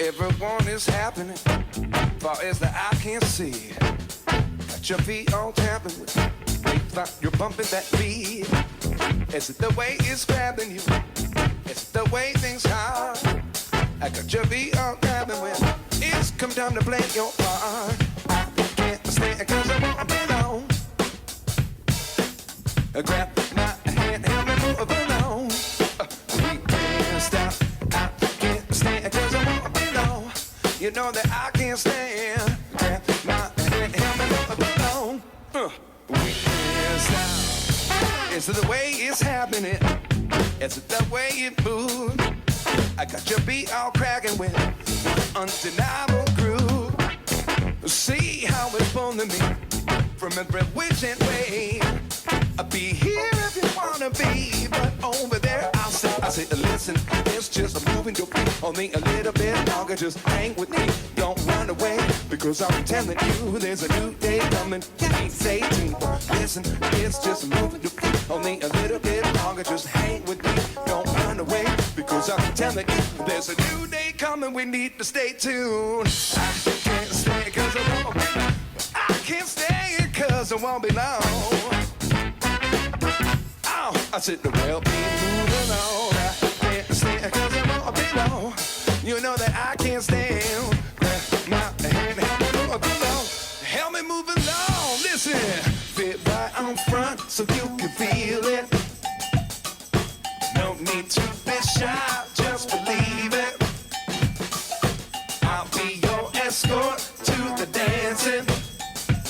Everyone is happening, far as the eye can see. Got your feet all tapping with, wait like you're bumping that beat. Is it the way it's grabbing you? Is it the way things are? I got your feet all tapping with, it's come time to play your part. I can't stand cause I won't belong. Grab my hand, help me move along. We can't stop, I can't stand cause I won't belong. You know that I can't stand. Grab my hand, help me move along. We can't stop. Is it the way it's happening? Is it the way it moves? I got your beat all cracking with undeniable groove. See how it's pulling me from every which and way. I'll be here if you wanna be, but over there I say, listen, it's just moving your feet only a little bit longer. Just hang with me, don't run away, because I'm telling you there's a new day coming. Stay tuned. Listen, it's just moving your feet only a little bit longer. Just hang with me, don't run away, because I'm telling you there's a new day coming. We need to stay tuned. I can't stay cause I won't be long. I can't stay cause I won't be long. I said the well be moving on. I can't stand cause I won't be long. You know that I can't stand. Grab my hand, help me move along. Help me move along. Listen, fit right on front so you can feel it. No need to be shy, just believe it. I'll be your escort to the dancing.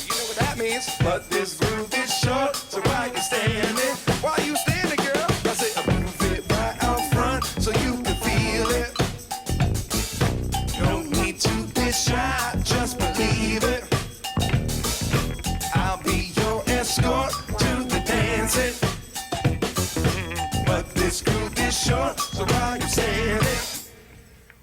You know what that means? But this groove is short, so why you standing? Why you standing, girl? I said I move it right out front so you can feel it. No need to be shy, just believe it. I'll be your escort to the dancing. But this groove is short, so why you standing?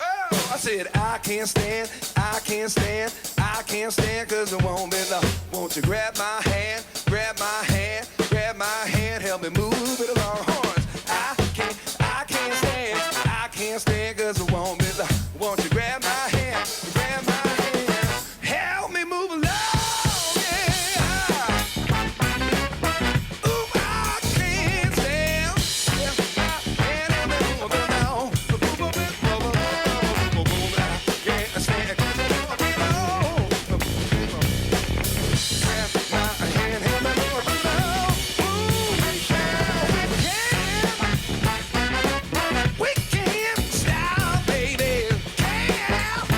Oh, I said I can't stand, I can't stand, I can't stand cause I won't be long. Won't you grab my hand, grab my hand, grab my hand, help me move it along. Horns, I can't stand cause I won't be long. Won't you grab my hand, help me move along, yeah. Ooh, I can't stand, and help me move along. I can't stand cause I won't be long. Grab my hand, help me move along. Ooh, we can't stop, baby. Can't.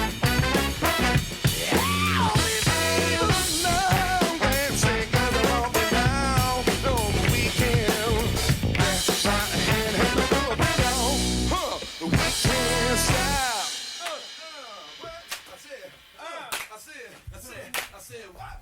Yeah, we feel alone. Can't say 'cause I won't be down. No, we can't. Grab my hand, help me move along. We can't stop. I said, what?